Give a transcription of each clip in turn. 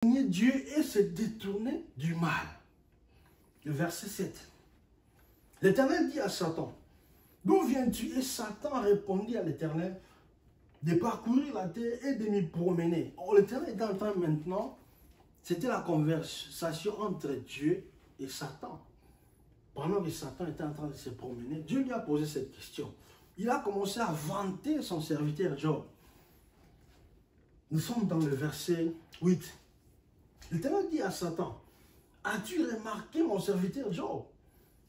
Dieu et se détourner du mal. Le verset 7. L'Éternel dit à Satan, d'où viens-tu? Et Satan répondit à l'Éternel, de parcourir la terre et de m'y promener. Or, l'Éternel est en train maintenant, c'était la conversation entre Dieu et Satan. Pendant que Satan était en train de se promener, Dieu lui a posé cette question. Il a commencé à vanter son serviteur Job. Nous sommes dans le verset 8. L'Éternel dit à Satan, as-tu remarqué mon serviteur Job?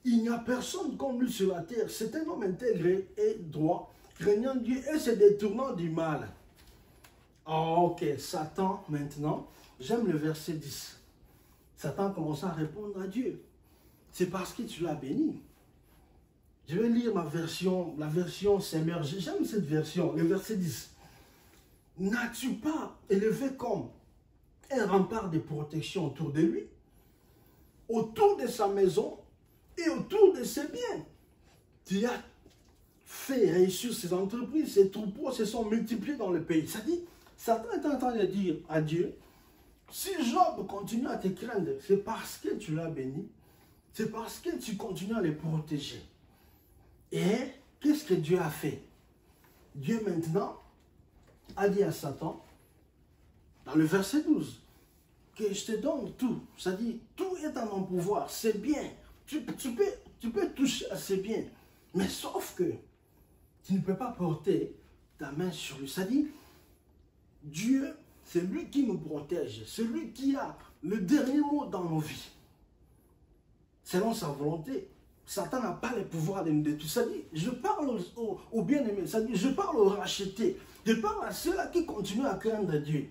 Il n'y a personne comme lui sur la terre. C'est un homme intègre et droit, craignant Dieu et se détournant du mal. Oh, ok, Satan maintenant, j'aime le verset 10. Satan commence à répondre à Dieu. C'est parce que tu l'as béni. Je vais lire ma version, la version Seigneur. J'aime cette version, le verset 10. N'as-tu pas élevé comme un rempart de protection autour de lui, autour de sa maison et autour de ses biens? Tu as fait réussir ses entreprises, ses troupeaux se sont multipliés dans le pays. Ça dit, Satan est en train de dire à Dieu, si Job continue à te craindre, c'est parce que tu l'as béni, c'est parce que tu continues à le protéger. Et qu'est-ce que Dieu a fait? Dieu maintenant a dit à Satan, dans le verset 12, que je te donne tout. Ça dit, tout est en mon pouvoir, c'est bien. Tu peux toucher à ces biens. Mais sauf que tu ne peux pas porter ta main sur lui. Ça dit, Dieu, c'est lui qui nous protège. C'est lui qui a le dernier mot dans nos vies. Selon sa volonté. Satan n'a pas le pouvoir de nous détruire. Ça dit, je parle aux bien-aimés. Ça dit, je parle aux rachetés. Je parle à ceux-là qui continuent à craindre Dieu.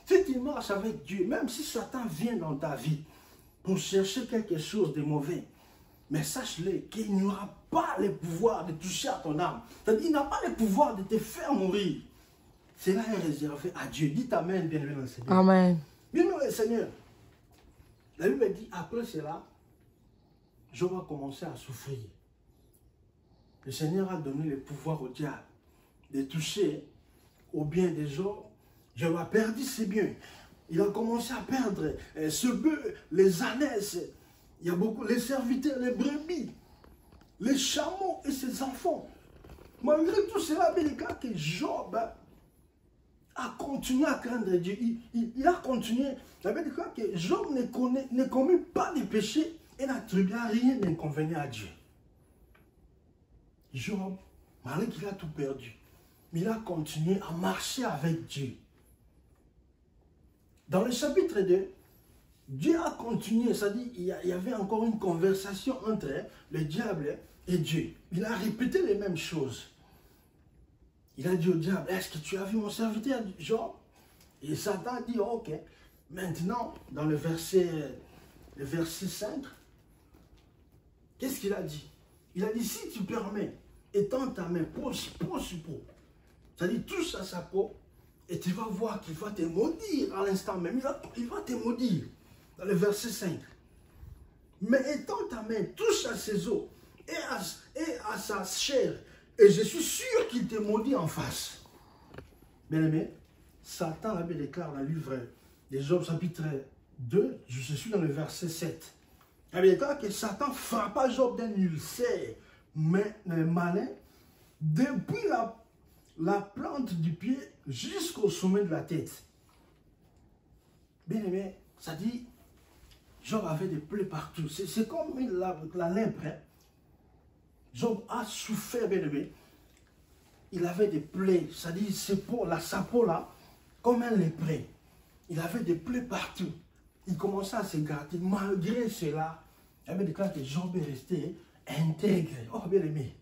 Si tu marches avec Dieu, même si Satan vient dans ta vie pour chercher quelque chose de mauvais, mais sache-le qu'il n'y aura pas le pouvoir de toucher à ton âme. C'est-à-dire, il n'a pas le pouvoir de te faire mourir. Cela est réservé à Dieu. Dites Amen, bien-aimé dans le Seigneur. Amen. Bien-aimé dans le Seigneur. La Bible dit, après cela, Job a commencé à souffrir. Le Seigneur a donné le pouvoir au diable de toucher au bien des Job. Job a perdu ses biens. Il a commencé à perdre ce bœuf, les ânesses. Il y a beaucoup, les serviteurs, les brebis, les chameaux et ses enfants. Malgré tout cela, il dit que Job a continué à craindre Dieu. Il a continué. Il dit que Job ne commit pas de péché et n'attribua rien d'inconvénient à Dieu. Job, malgré qu'il a tout perdu, il a continué à marcher avec Dieu. Dans le chapitre 2, Dieu a continué, c'est-à-dire il y avait encore une conversation entre le diable et Dieu. Il a répété les mêmes choses. Il a dit au diable, est-ce que tu as vu mon serviteur Job? Et Satan a dit, ok. Maintenant, dans le verset 5, qu'est-ce qu'il a dit? Il a dit, si tu permets, étends ta main, pose sur peau. C'est-à-dire, touche à sa peau, et tu vas voir qu'il va te maudire à l'instant même. Il va te maudire. Dans le verset 5. Mais étends ta main, touche à ses os et à sa chair. Et je suis sûr qu'il te maudit en face. Bien aimé, Satan avait déclaré dans le livre de Job chapitre 2, je suis dans le verset 7. Il avait déclaré que Satan frappa Job d'un ulcère, mais le malin, depuis la plante du pied jusqu'au sommet de la tête. Bien aimé, ça dit, Job avait des plaies partout. C'est comme la lèpre. Hein? Job a souffert, bien aimé. Il avait des plaies, ça dit, sa peau là, comme un lépreux. Il avait des plaies partout. Il commençait à se gratter. Malgré cela, il avait déclaré que Job est resté intègre. Oh, bien aimé.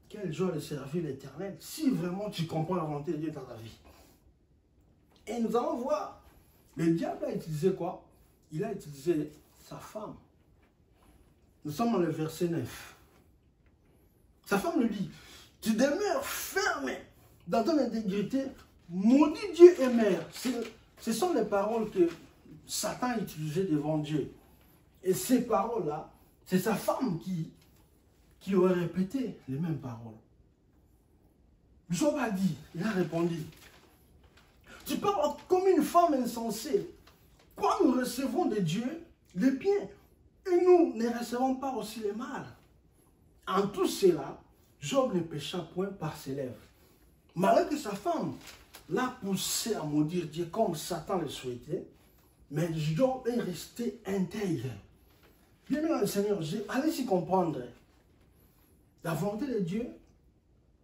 Quelle joie de servir l'Éternel, si vraiment tu comprends la volonté de Dieu dans ta vie. Et nous allons voir, le diable a utilisé quoi? Il a utilisé sa femme. Nous sommes dans le verset 9. Sa femme lui dit, tu demeures ferme dans ton intégrité, maudit Dieu et mère. Ce sont les paroles que Satan a utilisées devant Dieu. Et ces paroles-là, c'est sa femme qui aurait répété les mêmes paroles. Job a dit, il a répondu, tu parles comme une femme insensée. Quand nous recevons de Dieu les biens, et nous ne recevons pas aussi les mal. En tout cela, Job ne pécha point par ses lèvres. Malgré que sa femme l'a poussé à maudire Dieu comme Satan le souhaitait, mais Job est resté intègre. Bien dans le Seigneur, allez-y comprendre. La volonté de Dieu,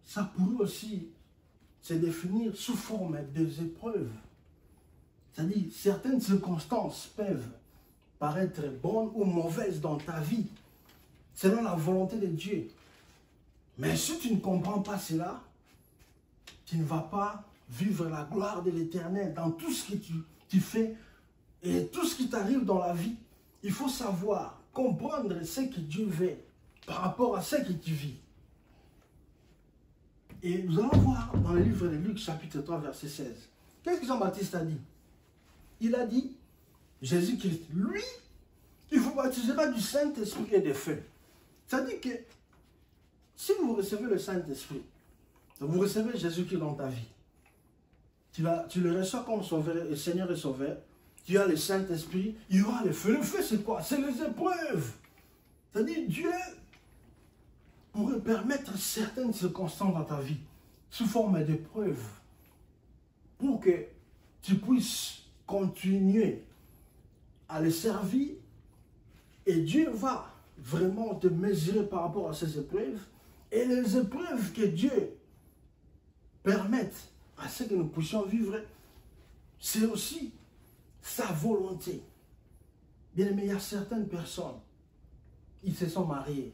ça pourrait aussi se définir sous forme des épreuves. C'est-à-dire, certaines circonstances peuvent paraître bonnes ou mauvaises dans ta vie, selon la volonté de Dieu. Mais si tu ne comprends pas cela, tu ne vas pas vivre la gloire de l'Éternel dans tout ce que tu fais et tout ce qui t'arrive dans la vie. Il faut savoir, comprendre ce que Dieu veut par rapport à ce que tu vis. Et nous allons voir dans le livre de Luc, chapitre 3, verset 16. Qu'est-ce que Jean-Baptiste a dit? Il a dit, Jésus-Christ, lui, il vous baptisera du Saint-Esprit et de feu. C'est-à-dire que si vous recevez le Saint-Esprit, vous recevez Jésus-Christ dans ta vie, tu le reçois comme sauveur, Seigneur et Sauveur, tu as le Saint-Esprit, il y aura le feu. Le feu, c'est quoi? C'est les épreuves. C'est-à-dire, Dieu pourrait permettre certaines circonstances dans ta vie, sous forme d'épreuves, pour que tu puisses continuer à le servir, et Dieu va vraiment te mesurer par rapport à ces épreuves, et les épreuves que Dieu permette à ce que nous puissions vivre, c'est aussi sa volonté. Bien aimé, il y a certaines personnes, ils se sont mariés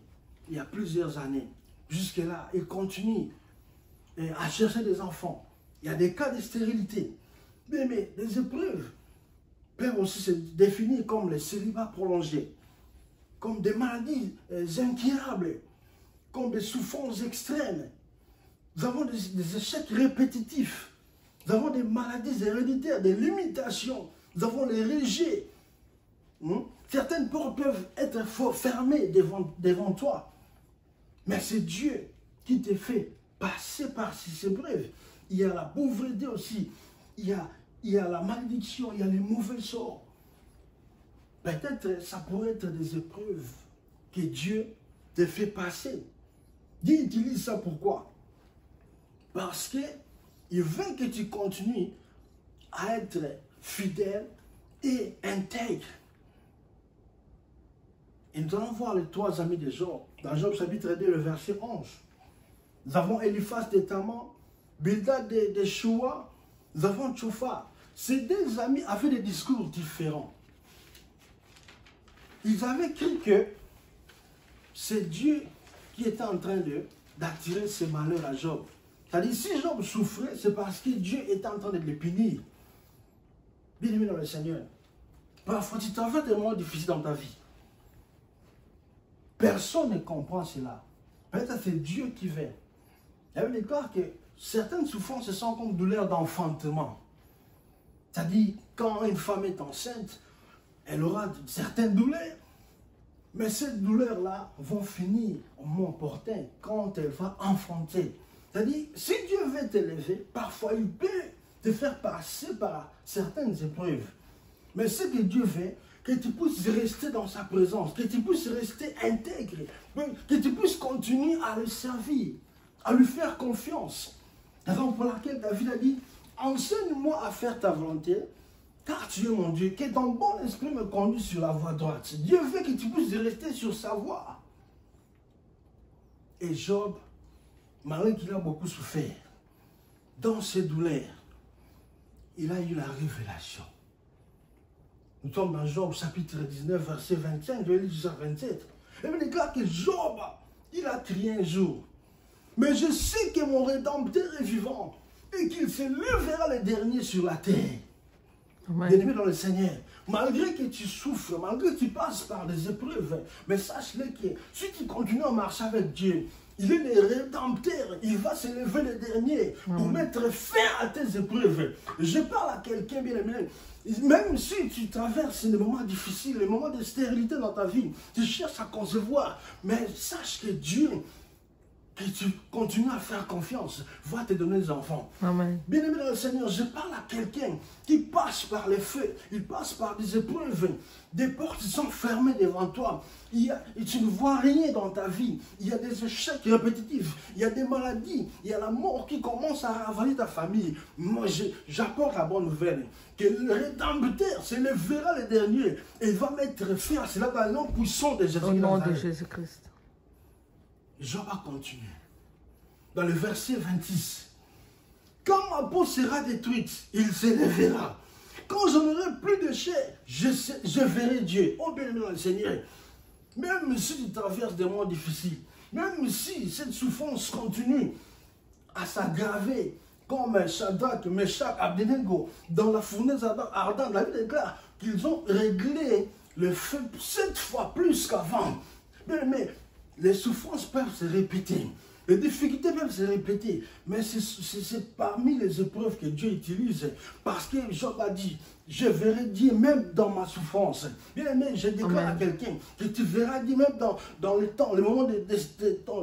il y a plusieurs années, jusque-là, ils continuent à chercher des enfants. Il y a des cas de stérilité. Bien aimé, les épreuves peuvent aussi se définir comme les célibats prolongés, comme des maladies incurables, comme des souffrances extrêmes. Nous avons des échecs répétitifs. Nous avons des maladies héréditaires, des limitations. Nous avons les rejets. Certaines portes peuvent être fermées devant toi. Mais c'est Dieu qui te fait passer par ces épreuves. Il y a la pauvreté aussi. Il y a la malédiction, il y a les mauvais sorts. Peut-être ça pourrait être des épreuves que Dieu te fait passer. Dieu utilise ça pourquoi? Parce qu'il veut que tu continues à être fidèle et intègre. Et nous allons voir les trois amis de Job. Dans Job chapitre 2, le verset 11. Nous avons Eliphaz de Taman, Bildad de Shua, nous avons Tchofa. Ces deux amis avaient des discours différents. Ils avaient cru que c'est Dieu qui était en train d'attirer ses malheurs à Job. C'est-à-dire, si Job souffrait, c'est parce que Dieu était en train de le punir. Bien aimé dans le Seigneur, parfois tu traverses des moments difficiles dans ta vie. Personne ne comprend cela. Peut-être que c'est Dieu qui veut. Il y avait des cas que certaines souffrances sont comme douleurs d'enfantement. C'est-à-dire, quand une femme est enceinte, elle aura certaines douleurs. Mais ces douleurs-là vont finir au moment opportun, quand elle va enfanter. C'est-à-dire, si Dieu veut t'élever, parfois il peut te faire passer par certaines épreuves. Mais ce que Dieu veut, que tu puisses rester dans sa présence, que tu puisses rester intègre, que tu puisses continuer à le servir, à lui faire confiance. Raison pour laquelle David a dit, enseigne-moi à faire ta volonté, car tu es mon Dieu, que ton bon esprit me conduise sur la voie droite. Dieu veut que tu puisses rester sur sa voie. Et Job, malgré qu'il a beaucoup souffert, dans ses douleurs, il a eu la révélation. Nous sommes dans Job chapitre 19, verset 25, jusqu'à 27. Et il déclare que Job, il a crié un jour. Mais je sais que mon Rédempteur est vivant et qu'il se lèvera le dernier sur la terre. Bien-aimé dans le Seigneur, malgré que tu souffres, malgré que tu passes par des épreuves, mais sache-le que si tu continues à marcher avec Dieu, il est le Rédempteur, il va se lever le dernier pour mettre fin à tes épreuves. Je parle à quelqu'un, bien aimé, même si tu traverses des moments difficiles, des moments de stérilité dans ta vie, tu cherches à concevoir, mais sache que Dieu que tu continues à faire confiance, va te donner des enfants. Amen. Bien-aimé dans le Seigneur, je parle à quelqu'un qui passe par les feux, il passe par des épreuves, des portes sont fermées devant toi, et tu ne vois rien dans ta vie, il y a des échecs répétitifs, il y a des maladies, il y a la mort qui commence à ravaler ta famille. Moi, j'apporte la bonne nouvelle, que le Rédempteur se lèvera le dernier et va mettre fin à cela dans le nom puissant de Jésus-Christ. Au nom de Jésus-Christ. Job a continué. Dans le verset 26. Quand ma peau sera détruite, il s'élèvera. Quand je n'aurai plus de chair, je verrai Dieu. Oh bien-aimé dans le Seigneur. Même si tu traverses des moments difficiles, même si cette souffrance continue à s'aggraver, comme Shadrach, Meshach, Abednego, dans la fournaise ardente, la Bible déclare qu'ils ont réglé le feu 7 fois plus qu'avant. Mais les souffrances peuvent se répéter, les difficultés peuvent se répéter, mais c'est parmi les épreuves que Dieu utilise, parce que Job a dit, je verrai Dieu même dans ma souffrance. Bien aimé, je déclare à quelqu'un que tu verras Dieu même dans le temps, le moment de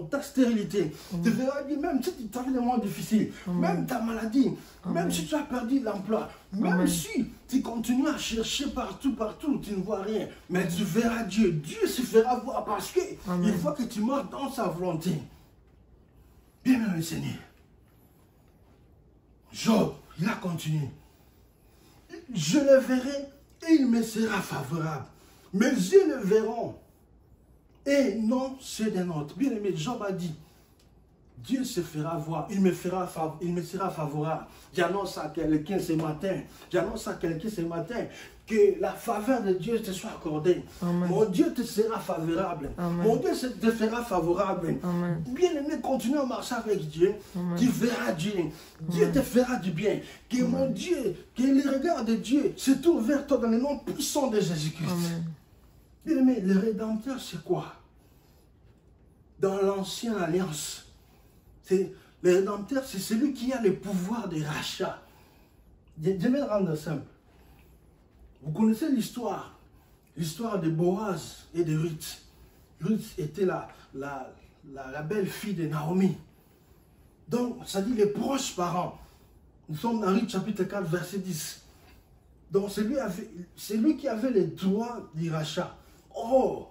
ta stérilité. Tu verras Dieu même si tu traverses des moments difficiles, même ta maladie, même si tu as perdu l'emploi, même si tu continues à chercher partout, tu ne vois rien, mais tu verras Dieu. Dieu se fera voir parce qu'il voit que tu marches dans sa volonté. Bien aimé Seigneur. Job, il a continué. Je le verrai et il me sera favorable. Mes yeux le verront et non ceux d'un autre. Bien aimé, Job a dit, Dieu se fera voir, il me sera favorable. J'annonce à quelqu'un ce matin, que la faveur de Dieu te soit accordée. Amen. Mon Dieu te sera favorable. Amen. Mon Dieu te sera favorable. Amen. Bien aimé, continue à marcher avec Dieu. Amen. Tu verras Dieu. Amen. Dieu te fera du bien. Que mon Dieu, que les regards de Dieu se tournent vers toi dans le nom puissant de Jésus-Christ. Bien aimé, le Rédempteur, c'est quoi? Dans l'ancienne alliance, le Rédempteur, c'est celui qui a le pouvoir de rachat. Je vais le rendre simple. Vous connaissez l'histoire de Boaz et de Ruth. Ruth était la belle-fille de Naomi. Donc, ça dit les proches parents. Nous sommes dans Ruth chapitre 4, verset 10. Donc, c'est lui qui avait le droit du rachat. Oh,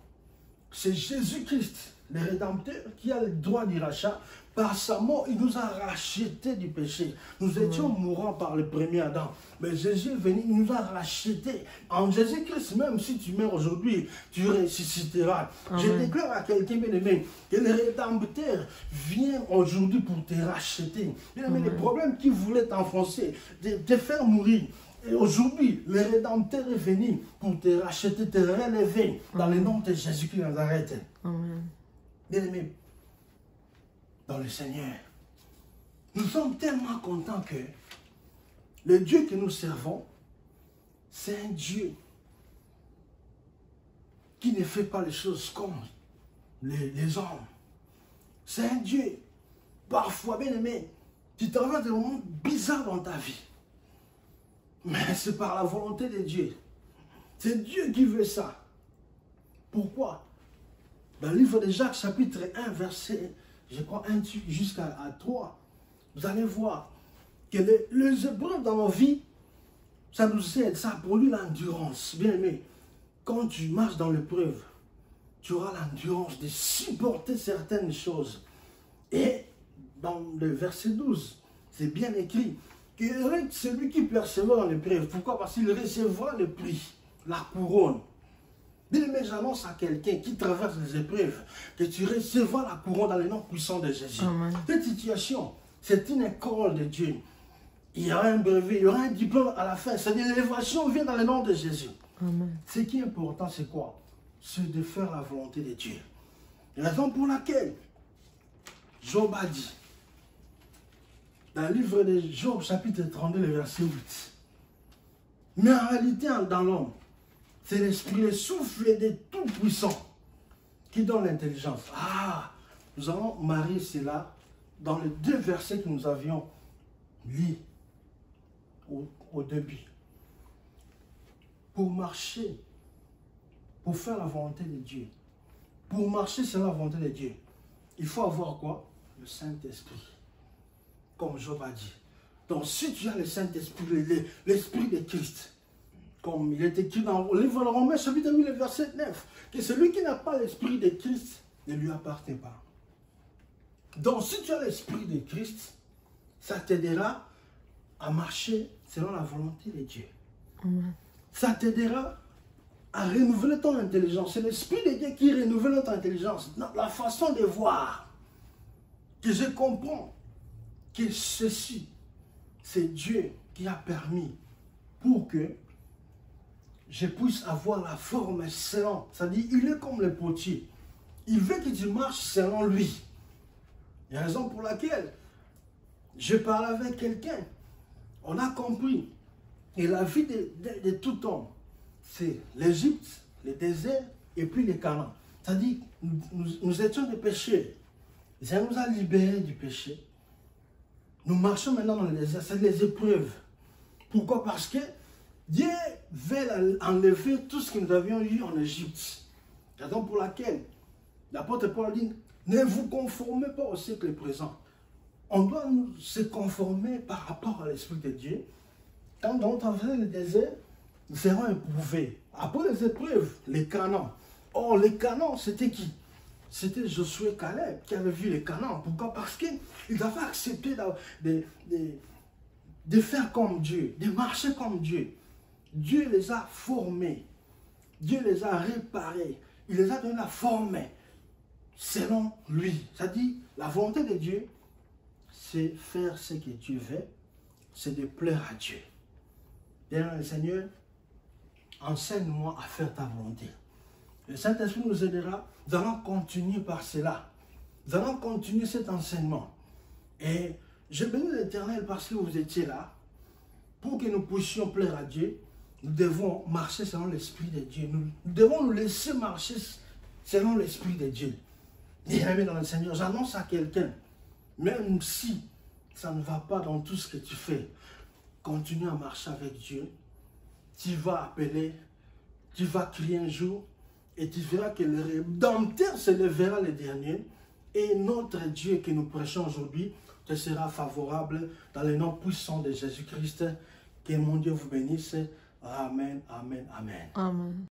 c'est Jésus-Christ, le Rédempteur, qui a le droit du rachat. Par sa mort, il nous a rachetés du péché. Nous étions mourants par le premier Adam. Mais Jésus est venu, il nous a rachetés. En Jésus-Christ, même si tu meurs aujourd'hui, tu ressusciteras. Amen. Je déclare à quelqu'un, bien aimé, que le Rédempteur vient aujourd'hui pour te racheter. Bien aimé, les problèmes qui voulaient t'enfoncer, te faire mourir. Et aujourd'hui, le Rédempteur est venu pour te racheter, te relever dans le nom de Jésus-Christ Nazareth. Bien aimé, dans le Seigneur, nous sommes tellement contents que le Dieu que nous servons, c'est un Dieu qui ne fait pas les choses comme les hommes. C'est un Dieu, parfois, bien aimé, tu traverses des moments bizarres dans ta vie. Mais c'est par la volonté de Dieu. C'est Dieu qui veut ça. Pourquoi? Dans le livre de Jacques, chapitre 1, verset, je crois, 1 jusqu'à 3, vous allez voir que les épreuves dans nos vies, ça nous aide, ça produit l'endurance. Bien aimé, quand tu marches dans l'épreuve, tu auras l'endurance de supporter certaines choses. Et dans le verset 12, c'est bien écrit que celui qui persévère dans l'épreuve. Pourquoi? Parce qu'il recevra le prix, la couronne. Bien aimé, j'annonce à quelqu'un qui traverse les épreuves que tu recevras la couronne dans le nom puissant de Jésus. Amen. Cette situation, c'est une école de Dieu. Il y aura un brevet, il y aura un diplôme à la fin. C'est-à-dire l'élévation vient dans le nom de Jésus. Amen. Ce qui est important, c'est quoi? C'est de faire la volonté de Dieu. La raison pour laquelle Job a dit, dans le livre de Job, chapitre 32, le verset 8, mais en réalité, dans l'homme, c'est l'esprit, le souffle de Tout-Puissant qui donne l'intelligence. Ah, nous allons marier cela dans les deux versets que nous avions lus au début. Pour marcher, pour faire la volonté de Dieu, pour marcher sur la volonté de Dieu, il faut avoir quoi? le Saint-Esprit. Comme Job a dit. Donc si tu as le Saint-Esprit, l'Esprit de Christ, comme il est écrit dans le livre de Romains, chapitre 8, le verset 9, que celui qui n'a pas l'Esprit de Christ ne lui appartient pas. Donc si tu as l'Esprit de Christ, ça t'aidera à marcher selon la volonté de Dieu. Ça t'aidera à renouveler ton intelligence. C'est l'Esprit de Dieu qui renouvelle notre intelligence. La façon de voir, que je comprends que ceci, c'est Dieu qui a permis pour que je puisse avoir la forme selon. C'est-à-dire, il est comme le potier. Il veut que tu marches selon lui. Il y a raison pour laquelle je parle avec quelqu'un. On a compris. Et la vie de tout homme, c'est l'Égypte, le désert et puis les Canaan. C'est-à-dire, nous étions des pécheurs. Dieu nous a libérés du péché. Nous marchons maintenant dans le désert. C'est les épreuves. Pourquoi? Parce que Dieu veut enlever tout ce que nous avions eu en Égypte. Raison pour laquelle l'apôtre Paul dit, ne vous conformez pas au siècle présent. On doit se conformer par rapport à l'Esprit de Dieu. Quand on traverse le désert, nous serons éprouvés. Après les épreuves, les Canaan. Or, les Canaan, c'était qui? C'était Josué et Caleb qui avaient vu les Canaan. Pourquoi? Parce qu'ils avaient accepté de faire comme Dieu, de marcher comme Dieu. Dieu les a formés. Dieu les a réparés. Il les a donné la forme selon lui. C'est-à-dire, la volonté de Dieu, c'est faire ce que Dieu veut, c'est de plaire à Dieu. Bien, le Seigneur, enseigne-moi à faire ta volonté. Le Saint-Esprit nous aidera. Nous allons continuer par cela. Nous allons continuer cet enseignement. Et je bénis l'Éternel parce que vous étiez là. Pour que nous puissions plaire à Dieu, nous devons marcher selon l'Esprit de Dieu. Nous devons nous laisser marcher selon l'Esprit de Dieu. Bien-aimé dans le Seigneur, j'annonce à quelqu'un, même si ça ne va pas dans tout ce que tu fais, continue à marcher avec Dieu. Tu vas appeler, tu vas crier un jour, et tu verras que le Rédempteur se lèvera le dernier, et notre Dieu que nous prêchons aujourd'hui te sera favorable dans le nom puissant de Jésus-Christ. Que mon Dieu vous bénisse. Amen, amen, amen. Amen.